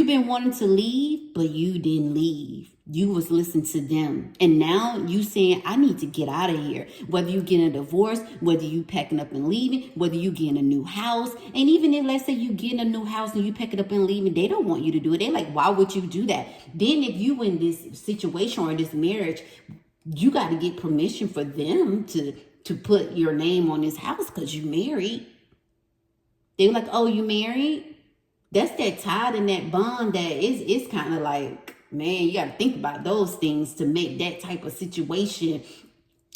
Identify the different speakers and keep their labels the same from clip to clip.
Speaker 1: been wanting to leave, but you didn't leave. You was listening to them. And now you saying, I need to get out of here. Whether you getting a divorce, whether you packing up and leaving, whether you getting a new house. And even if, let's say you getting a new house and you packing up and leaving, they don't want you to do it. They're like, why would you do that? Then if you in this situation or this marriage, you got to get permission for them to put your name on this house because you married. They're like, oh, you married? That's that tie and that bond that is kind of like, man, you got to think about those things to make that type of situation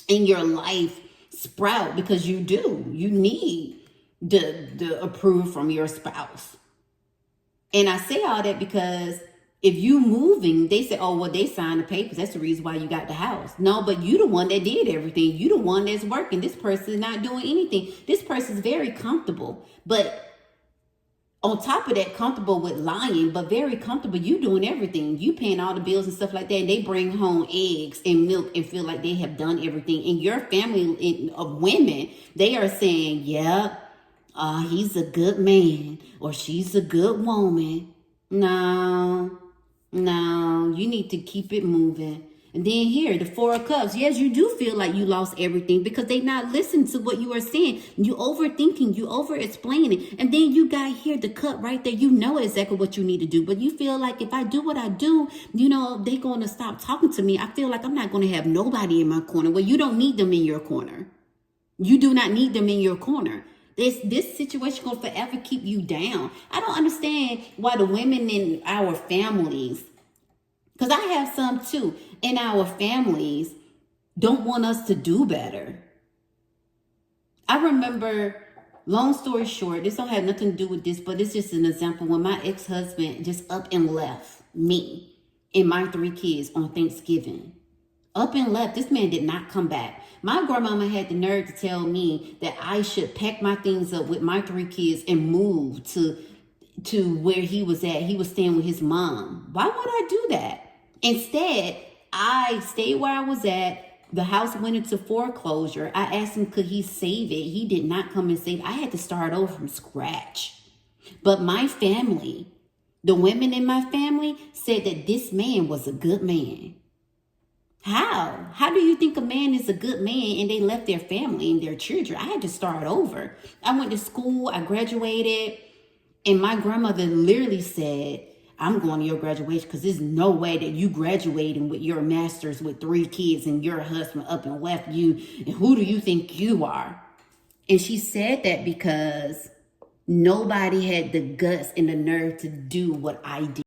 Speaker 1: in your life sprout, because you need the approval from your spouse. And I say all that because if you moving, they say, oh, well, they signed the papers. That's the reason why you got the house. No, but you the one that did everything. You the one that's working. This person is not doing anything. This person is very comfortable. But on top of that, comfortable with lying, but very comfortable, you doing everything. You paying all the bills and stuff like that. And they bring home eggs and milk and feel like they have done everything. And your family of women, they are saying, yeah, he's a good man or she's a good woman. No, you need to keep it moving. And then here, the Four of Cups. Yes, you do feel like you lost everything because they not listening to what you are saying. You overthinking, you over-explaining. And then you got here the cup right there. You know exactly what you need to do. But you feel like if I do what I do, they going to stop talking to me. I feel like I'm not going to have nobody in my corner. Well, you don't need them in your corner. You do not need them in your corner. This situation going to forever keep you down. I don't understand why the women in our families, because I have some too, in our families, don't want us to do better. I remember, long story short, this don't have nothing to do with this, but it's just an example when my ex-husband just up and left me and my 3 kids on Thanksgiving. Up and left. This man did not come back. My grandmama had the nerve to tell me that I should pack my things up with my 3 kids and move to where he was at. He was staying with his mom. Why would I do that? Instead, I stayed where I was at. The house went into foreclosure. I asked him, could he save it? He did not come and save it. I had to start over from scratch. But my family, the women in my family, said that this man was a good man. How? How do you think a man is a good man and they left their family and their children? I had to start over. I went to school, I graduated, and my grandmother literally said, I'm going to your graduation because there's no way that you graduating with your master's with 3 kids and your husband up and left you. And who do you think you are? And she said that because nobody had the guts and the nerve to do what I did.